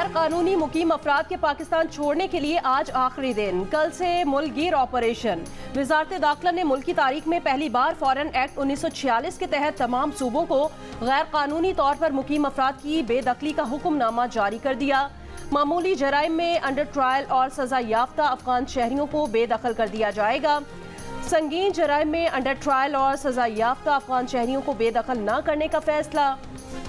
गैर कानूनी मुकीम अफराद के पाकिस्तान छोड़ने के लिए आज आखिरी दिन। कल से मुल्कगीर ऑपरेशन। वजारत दाखिला ने मुल्क की तारीख में पहली बार फॉरेन एक्ट 1946 के तहत तमाम सूबों को गैर कानूनी तौर पर मुकीम अफराद की बेदखली का हुक्मनामा जारी कर दिया। मामूली जराइम में अंडर ट्रायल और सजा याफ्ता अफगान शहरियों को बेदखल कर दिया जाएगा। संगीन जराइम में अंडर ट्रायल और सजा याफ्ता अफगान शहरियों को बेदखल न करने का फैसला।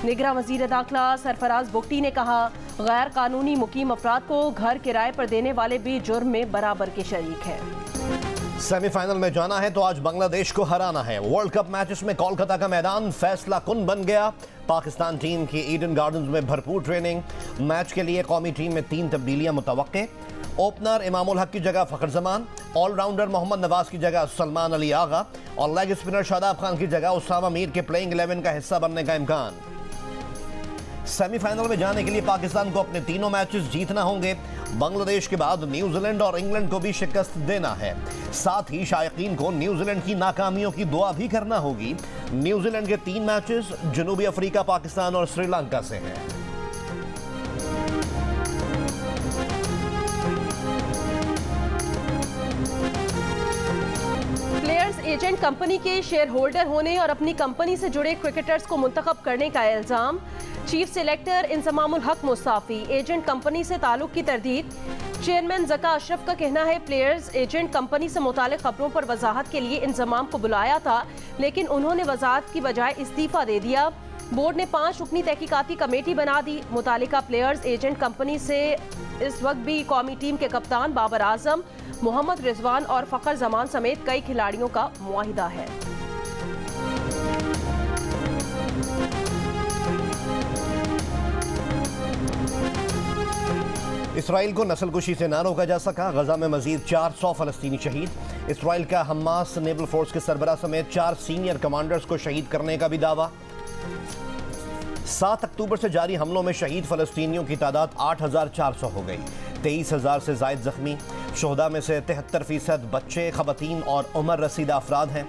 निगरां वजीर दाखिला सरफराज बुगटी ने कहा, गैर कानूनी मुकीम अफराद को घर किराए पर देने वाले भी जुर्म में बराबर के शरीक हैं। सेमीफाइनल में जाना है तो आज बांग्लादेश को हराना है। वर्ल्ड कप मैचेस में कोलकाता का मैदान फैसला कुन बन गया। पाकिस्तान टीम की ईडन गार्डन्स में भरपूर ट्रेनिंग। मैच के लिए कौमी टीम में 3 तब्दीलियां मुतवक्के। ओपनर इमामुल हक की जगह फखर जमान, ऑलराउंडर मोहम्मद नवाज की जगह सलमान अली आगा और लेग स्पिनर शादाब खान की जगह उसामा मीर के प्लेइंग 11 का हिस्सा बनने का इम्कान। सेमीफाइनल में जाने के लिए पाकिस्तान को अपने तीनों मैचेस जीतना होंगे। बांग्लादेश के बाद न्यूजीलैंड और इंग्लैंड को भी शिकस्त देना है। साथ ही शायकीन को न्यूजीलैंड की नाकामियों की दुआ भी करना होगी। न्यूजीलैंड के 3 मैचेस जनूबी अफ्रीका, पाकिस्तान और श्रीलंका से हैं। प्लेयर्स एजेंट कंपनी के शेयर होल्डर होने और अपनी कंपनी से जुड़े क्रिकेटर्स को मुंतखब करने का इल्जाम। चीफ सिलेक्टर इंजमामुल हक मुस्ताफी। एजेंट कंपनी से ताल्लुक की तरदीद। चेयरमैन जका अशरफ का कहना है, प्लेयर्स एजेंट कंपनी से मुतालिक खबरों पर वजाहत के लिए इंजमाम को बुलाया था, लेकिन उन्होंने वजाहत की बजाय इस्तीफा दे दिया। बोर्ड ने 5 रुकनी तहकीकाती कमेटी बना दी। मुतालिका प्लेयर्स एजेंट कंपनी से इस वक्त भी कौमी टीम के कप्तान बाबर आजम, मोहम्मद रिजवान और फखर जमान समेत कई खिलाड़ियों का मुआहिदा है। इसराइल को नस्लकुशी से ना रोका जा सका। गजा में मजीद 400 फलस्तीनी शहीद। इसराइल का हमास नेवल फोर्स के सरबरा समेत 4 सीनियर कमांडर्स को शहीद करने का भी दावा। 7 अक्टूबर से जारी हमलों में शहीद फलस्तीनियों की तादाद 8,400 हो गई। 23,000 से जायद जख्मी। शोहदा में से 73% बच्चे, खवातीन और उम्र रसीदा अफराद हैं।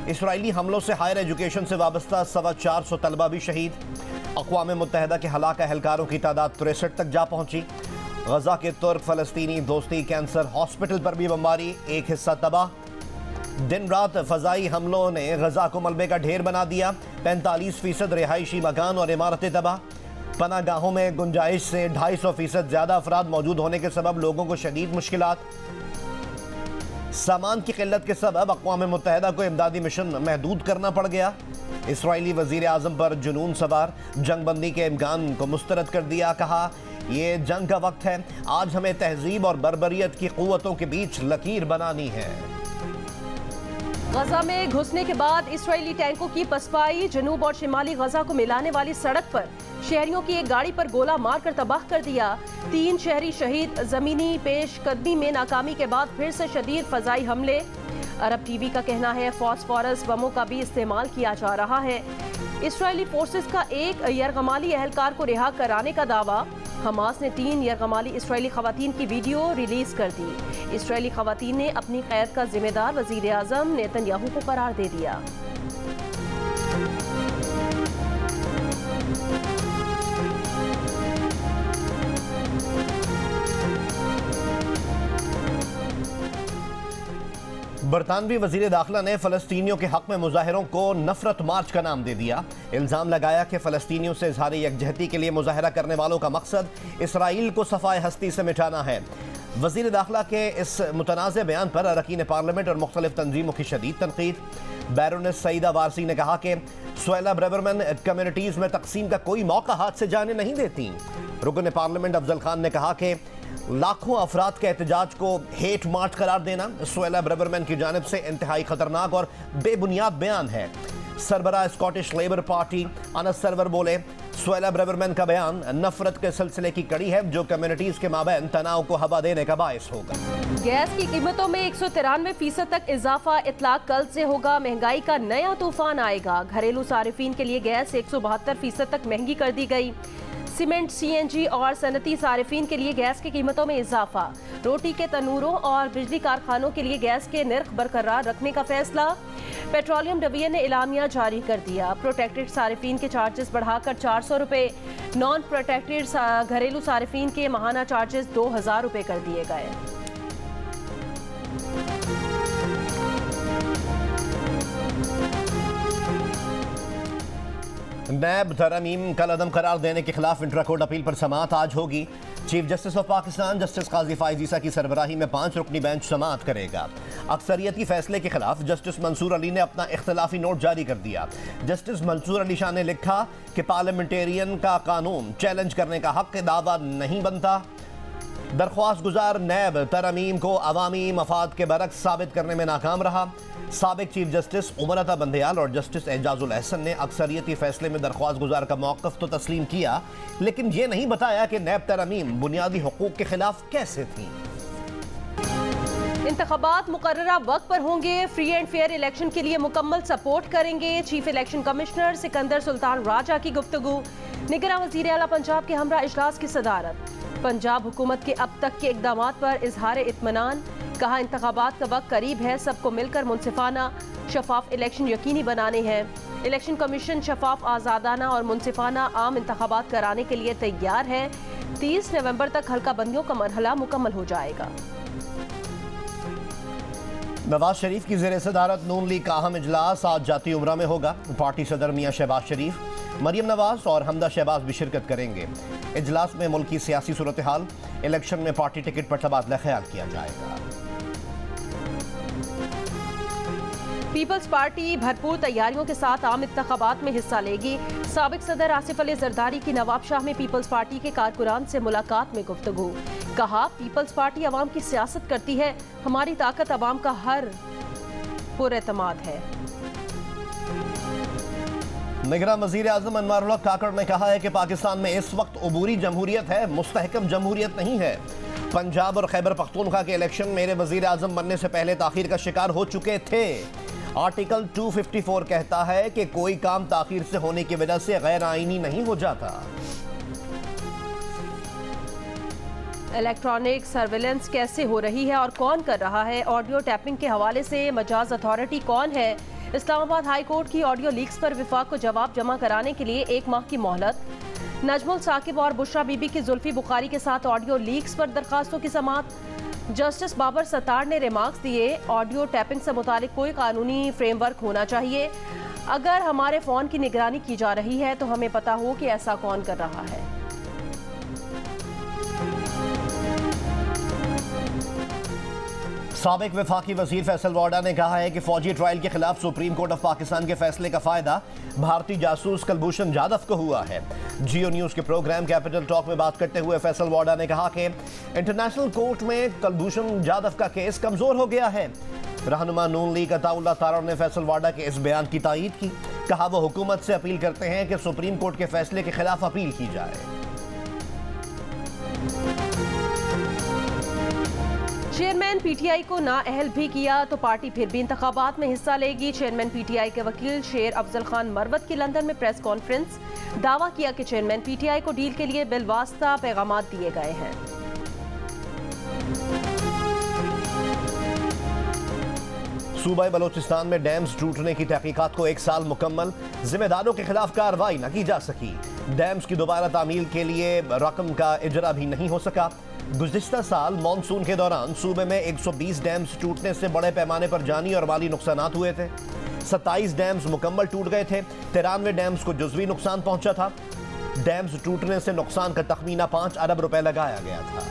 इसराइली हमलों से हायर एजुकेशन से वाबस्ता 425 तलबा भी शहीद। अक़वाम मुत्तहिदा के हलाक एहलकारों की तादाद 63 तक जा पहुंची। गजा के तुर्क फलस्तीनी दोस्ती कैंसर हॉस्पिटल पर भी बमबारी, एक हिस्सा तबाह। दिन रात फ़ज़ाई हमलों ने गजा को मलबे का ढेर बना दिया। 45% रिहायशी मकान और इमारतें तबाह। पनागाहों में गुंजाइश से 250% ज़्यादा अफराद मौजूद होने के सबब लोगों को शदीद मुश्किलात। सामान की किल्लत के सबब अक़वाम मुत्तहिदा को इमदादी मिशन महदूद करना पड़ गया। इसराइली वज़ीर आज़म पर जुनून सवार। जंग बंदी के इम्कान को मुस्तरद कर दिया। कहा, ये जंग का वक्त है। आज हमें तहजीब और बर्बरियत की क़ुव्वतों के बीच लकीर बनानी है। गजा में घुसने के बाद इसराइली टैंकों की पसपाई। जनूब और शिमाली गजा को मिलाने वाली सड़क पर शहरियों की एक गाड़ी पर गोला मारकर तबाह कर दिया। 3 शहरी शहीद। जमीनी पेशकदमी में नाकामी के बाद फिर से शदीद फ़ज़ाई हमले। अरब टीवी का कहना है, फॉस्फोरस बमों का भी इस्तेमाल किया जा रहा है। इसराइली फोर्सेस का एक यरगमाली एहलकार को रिहा कराने का दावा। हमास ने 3 यरगमाली इसराइली खवातीन की वीडियो रिलीज कर दी। इसराइली खवातीन ने अपनी कैद का जिम्मेदार वजीर आज़म नेतन्याहू को करार दे दिया। बरतानवी वजीर दाखिला ने फ़लस्तीनियों के हक में मुजाहिरों को नफरत मार्च का नाम दे दिया। इल्ज़ाम लगाया कि फ़लस्तीनियों से इज़हार यकजहती के लिए मुजाहरा करने वालों का मकसद इसराइल को सफ़ाए हस्ती से मिटाना है। वजीर दाखिला के इस मुतनाज़ बयान पर अरकान पार्लियामेंट और मुख्तलिफ तंजीमों की शदीद तनकीद। बैरोनेस सईदा वारसी ने कहा कि सुहेला ब्रेबरमैन कम्युनिटीज़ में तकसीम का कोई मौका हाथ से जाने नहीं देती। रुकन पार्लियामेंट अफजल खान ने कहा कि लाखों अफराद के एहतजाज को हेट मार्च करार देना सुहेला ब्रेबरमैन की जानिब से इंतहाई खतरनाक और बेबुनियाद बयान है। सरबराह Scottish Labour Party Anas Sarwar बोले, सुहेला ब्रेबरमैन का बयान नफरत के सिलसिले की कड़ी है जो कम्युनिटीज के माबैन तनाव को हवा देने का बायस होगा। गैस की कीमतों में 193% तक इजाफा, इतलाक कल से होगा। महंगाई का नया तूफान आएगा। घरेलू सारिफीन के लिए गैस 172% तक महंगी कर दी गई। सीमेंट, सीएनजी और सनती सारिफीन के लिए गैस की कीमतों में इजाफा। रोटी के तनूरों और बिजली कारखानों के लिए गैस के निर्ख बरकरार रखने का फैसला। पेट्रोलियम डिवीजन ने इलामिया जारी कर दिया। प्रोटेक्टेड सारिफीन के चार्जेस बढ़ाकर 400 रुपये, नॉन प्रोटेक्टेड घरेलू सारिफीन के माहाना चार्जेस 2000 रुपये कर दिए गए। नैब तरमीम कल अदम करार देने के खिलाफ इंट्रा कोर्ट अपील पर समाअत आज होगी। Chief justice of Pakistan justice Qazi Faez Isa की सरबराही में 5 रुकनी बेंच समाअत करेगा। अक्सरियती फैसले के खिलाफ जस्टिस मंसूर अली ने अपना इख्तलाफी नोट जारी कर दिया। जस्टिस मंसूर अली शाह ने लिखा कि पार्लियामेंटेरियन का कानून चैलेंज करने का हक दावा नहीं बनता। दरख्वास्त गुजार नैब तरमीम को अवामी मफाद के बरक्स साबित करने में नाकाम रहा। साबिक चीफ जस्टिस उमर अता बंदयाल और जस्टिस एजाजुल एहसन ने अक्सरियती फैसले में दरख्वास्त गुजार का मौक़िफ़ तो तस्लीम किया, लेकिन ये नहीं बताया कि नैब तरमीम बुनियादी हुकूक के खिलाफ कैसे थी। इंतखाबात मुकर्ररा वक्त पर होंगे। फ्री एंड फेयर इलेक्शन के लिए मुकम्मल सपोर्ट करेंगे। Chief election commissioner Sikandar Sultan Raja की गुफ्तगू। निगरान वज़ीर आला पंजाब के हमरा इजलास की सदारत। पंजाब हुकूमत के अब तक के इक़दामात पर इजहार इत्मीनान। कहा इंतखाबात का वक्त करीब है, सबको मिलकर मुनसिफाना शफाफ इलेक्शन यकीनी बनाने हैं। इलेक्शन कमीशन शफाफ, आज़ादाना और मुनसिफाना आम इंतखाबात कराने के लिए तैयार है। 30 नवंबर तक हल्का बंदियों का मरहला मुकम्मल हो जाएगा। नवाज शरीफ की ज़ेर सदारत नून लीग का अहम इजलास आज जाती उम्रा में होगा। पार्टी सदर मियां शहबाज शरीफ, मरियम नवाज और हमदा शहबाज भी शिरकत करेंगे। इजलास में मुल्क की सियासी सूरत हाल, इलेक्शन में पार्टी टिकट पर तबादला ख्याल किया जाएगा। पीपल्स पार्टी भरपूर तैयारियों के साथ आम इंतखाबात में हिस्सा लेगी। साबिक सदर आसिफ अली जरदारी की नवाबशाह में पीपल्स पार्टी के कारकुनान से मुलाकात में गुफ्तगू। कहा पीपल्स पार्टी अवाम की सियासत करती है, हमारी ताकत अवाम का हर पुरएतमाद है। निगरान वज़ीर आज़म अनवारुल हक काकड़ ने कहा है कि पाकिस्तान में इस वक्त अबूरी जमहूरियत है, मुस्तहकम जमहूरियत नहीं है। पंजाब और खैबर पख्तूनख्वा के इलेक्शन मेरे वज़ीर आज़म बनने से पहले ताख़ीर का शिकार हो चुके थे। आर्टिकल 254 कहता है कि कोई काम ताख़ीर से होने की वजह से गैर आईनी नहीं हो जाता। इलेक्ट्रॉनिक सर्विलेंस कैसे हो रही है और कौन कर रहा है? ऑडियो टैपिंग के हवाले से मजाज अथॉरिटी कौन है? इस्लामाबाद हाई कोर्ट की ऑडियो लीक्स पर विफाक को जवाब जमा कराने के लिए 1 माह की मोहलत। नजमुल साकिब और बुशरा बीबी की जुल्फी बुखारी के साथ ऑडियो लीक्स पर दरखास्तों की समाअत। जस्टिस बाबर सत्तार ने रिमार्क्स दिए, ऑडियो टैपिंग से मुतालिक कोई कानूनी फ्रेमवर्क होना चाहिए। अगर हमारे फ़ोन की निगरानी की जा रही है तो हमें पता हो कि ऐसा कौन कर रहा है। साबिक वफाकी वज़ीर फैसल वाडा ने कहा है कि फौजी ट्रायल के खिलाफ सुप्रीम कोर्ट ऑफ पाकिस्तान के फैसले का फायदा भारतीय जासूस कुलभूषण जाधव को हुआ है। जियो न्यूज़ के प्रोग्राम कैपिटल टॉक में बात करते हुए फैसल वाडा ने कहा कि इंटरनेशनल कोर्ट में कुलभूषण जाधव का केस कमजोर हो गया है। रहनुमा नून लीग अताउल्लाह तारड़ ने फैसल वाडा के इस बयान की तायीद की। कहा वो हुकूमत से अपील करते हैं कि सुप्रीम कोर्ट के फैसले के खिलाफ अपील की जाए। चेयरमैन पीटीआई को नाअहल भी किया तो पार्टी फिर भी इंतखाबात में हिस्सा लेगी। चेयरमैन पीटीआई के वकील शेर अफजल खान मरवत की लंदन में प्रेस कॉन्फ्रेंस। दावा किया कि चेयरमैन पीटीआई को डील के लिए बिलवास्ता पैगाम दिए गए हैं। सूबाई बलोचिस्तान में डैम्स टूटने की तहकीकात को 1 साल मुकम्मल, जिम्मेदारों के खिलाफ कार्रवाई न की जा सकी। डैम्स की दोबारा तामील के लिए रकम का इजरा भी नहीं हो सका। गुज़िश्ता साल मानसून के दौरान सूबे में 120 डैम्स टूटने से बड़े पैमाने पर जानी और माली नुकसान हुए थे। 27 डैम्स मुकम्मल टूट गए थे। 93 डैम्स को जुज़वी नुकसान पहुंचा था। डैम्स टूटने से नुकसान का तखमीना 5 अरब रुपए लगाया गया था।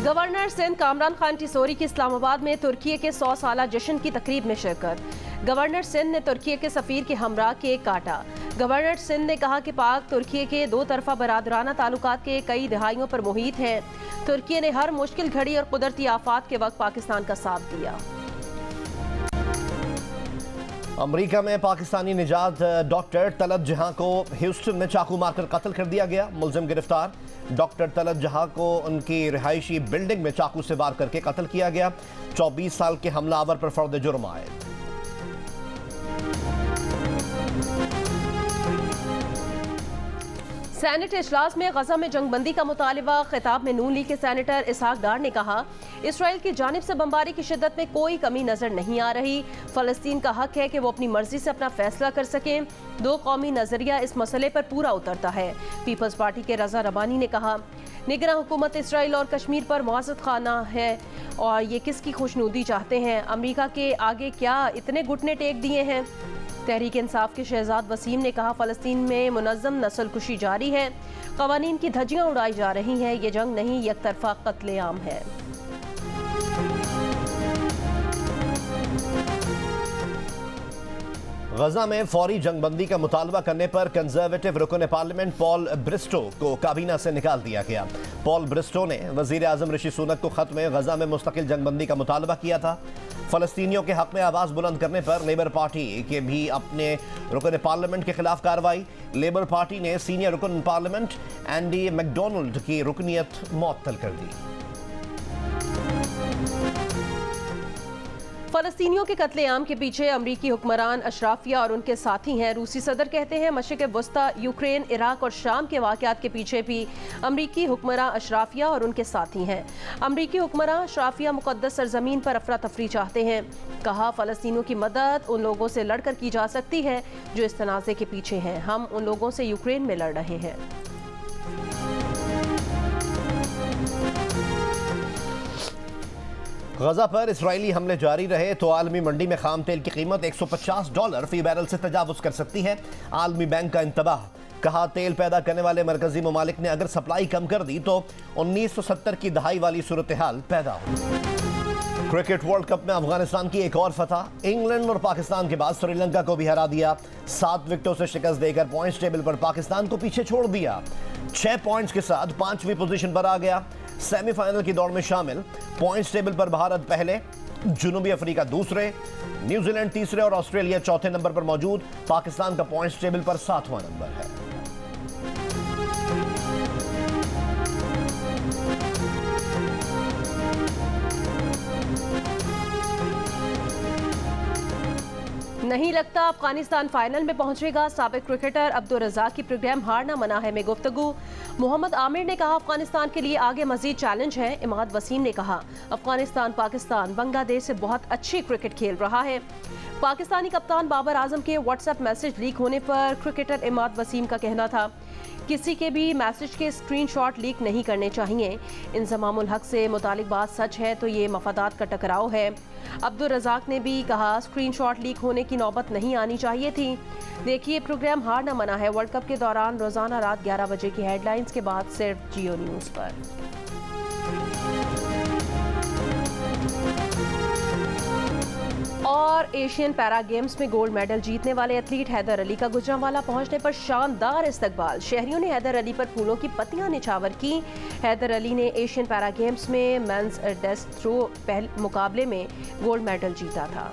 गवर्नर सिंध कामरान खान टिसोरी की इस्लामाबाद में तुर्की के 100 साला जश्न की तकरीब में शिरकत। गवर्नर सिंध ने तुर्की के सफीर के हमरा केक काटा। गवर्नर सिंध ने कहा कि पाक तुर्की के 2 तरफा बरादराना ताल्लुकात के कई दहाइयों पर मुहित हैं। तुर्की ने हर मुश्किल घड़ी और कुदरती आफात के वक्त पाकिस्तान का साथ दिया। अमेरिका में पाकिस्तानी निजात डॉक्टर तलत जहां को ह्यूस्टन में चाकू मारकर कत्ल कर दिया गया। मुलजिम गिरफ्तार। डॉक्टर तलत जहां को उनकी रिहायशी बिल्डिंग में चाकू से वार करके कत्ल किया गया। 24 साल के हमलावर पर फर्द जुर्म आए। सेनेट इजलास में गजा में जंगबंदी का मुतालबा। खिताब में नून लीग के सेनेटर इसहाक डार ने कहा, इसराइल की जानिब से बमबारी की शिद्दत में कोई कमी नजर नहीं आ रही। फलस्तीन का हक है कि वो अपनी मर्जी से अपना फैसला कर सकें। दो कौमी नजरिया इस मसले पर पूरा उतरता है। पीपल्स पार्टी के रजा रबानी ने कहा, निगरान हुकूमत इसराइल और कश्मीर पर मुआज़त खाना है और ये किसकी खुशनुदी चाहते हैं। अमरीका के आगे क्या इतने घुटने टेक दिए हैं। तहरीक इंसाफ के शहजाद वसीम ने कहा, फलस्तीन में मुनज़्ज़म नस्लकुशी जारी है। क़वानीन की धज्जियां उड़ाई जा रही हैं। ये जंग नहीं, एकतरफा कत्लेआम है। गजा में फौरी जंगबंदी का मुतालबा करने पर कंजर्वेटिव रुकन पार्लियामेंट पॉल ब्रिस्टो को काबीना से निकाल दिया गया। पॉल ब्रिस्टो ने वजीर आजम ऋषि सुनक को खत में गजा में मुस्तकिल जंगबंदी का मुतालबा किया था। फलस्तीनियों के हक में आवाज़ बुलंद करने पर लेबर पार्टी के भी अपने रुकन पार्लियामेंट के खिलाफ कार्रवाई। लेबर पार्टी ने सीनियर रुकन पार्लियामेंट एंडी मैकडोनल्ड की रुकनीत मुअत्तल कर दी। फलस्तीनियों के कत्लेआम के पीछे अमरीकी हुक्मरान अशराफिया और उनके साथी हैं। रूसी सदर कहते हैं, मशरिक़ वस्ता, यूक्रेन, इराक और शाम के वाक़यात के पीछे भी अमरीकी हुक्मरान अशराफिया और उनके साथी हैं। अमरीकी हुक्मरान अशराफिया मुक़द्दस सरज़मीन पर अफरा तफरी चाहते हैं। कहा, फ़लस्तीनियों की मदद उन लोगों से लड़कर की जा सकती है जो इस तनाज़े के पीछे हैं। हम उन लोगों से यूक्रेन में लड़ रहे हैं। गजा पर इसराइली हमले जारी रहे तो आलमी मंडी में खाम तेल की कीमत $150 फी बैरल से तजावुज कर सकती है। आलमी बैंक का इंतबाह। कहा, तेल पैदा करने वाले मरकजी ममालिक ने अगर सप्लाई कम कर दी तो 1970 की दहाई वाली सूरत हाल पैदा हो। क्रिकेट वर्ल्ड कप में अफगानिस्तान की एक और फतह। इंग्लैंड और पाकिस्तान के बाद श्रीलंका को भी हरा दिया। 7 विकेटों से शिकस्त देकर पॉइंट्स टेबल पर पाकिस्तान को पीछे छोड़ दिया। 6 पॉइंट्स के साथ 5वीं पोजीशन पर आ गया। सेमीफाइनल की दौड़ में शामिल। पॉइंट्स टेबल पर भारत पहले, जनूबी अफ्रीका दूसरे, न्यूजीलैंड तीसरे और ऑस्ट्रेलिया चौथे नंबर पर मौजूद। पाकिस्तान का पॉइंट्स टेबल पर 7वां नंबर है। नहीं लगता अफगानिस्तान फाइनल में पहुंचेगा। साबिक क्रिकेटर अब्दुल रज़ाक की प्रोग्राम हार ना मना है में गुफ्तगू। मोहम्मद आमिर ने कहा, अफगानिस्तान के लिए आगे मजीद चैलेंज है। इमाद वसीम ने कहा, अफगानिस्तान पाकिस्तान बांग्लादेश से बहुत अच्छी क्रिकेट खेल रहा है। पाकिस्तानी कप्तान बाबर आजम के व्हाट्सएप मैसेज लीक होने पर क्रिकेटर इमाद वसीम का कहना था, किसी के भी मैसेज के स्क्रीनशॉट लीक नहीं करने चाहिए। इंज़मामुल हक से मुतालिक बात सच है तो ये मफादात का टकराव है। अब्दुल रज़ाक ने भी कहा, स्क्रीनशॉट लीक होने की नौबत नहीं आनी चाहिए थी। देखिए, प्रोग्राम हार ना मना है वर्ल्ड कप के दौरान रोजाना रात 11 बजे की हेडलाइंस के बाद सिर्फ जियो न्यूज़ पर। और एशियन पैरा गेम्स में गोल्ड मेडल जीतने वाले एथलीट हैदर अली का गुजरांवाला पहुंचने पर शानदार इस्तकबाल। शहरियों ने हैदर अली पर फूलों की पत्तियां निछावर की। हैदर अली ने एशियन पैरा गेम्स में मेंस डेस्क थ्रो मुकाबले में गोल्ड मेडल जीता था।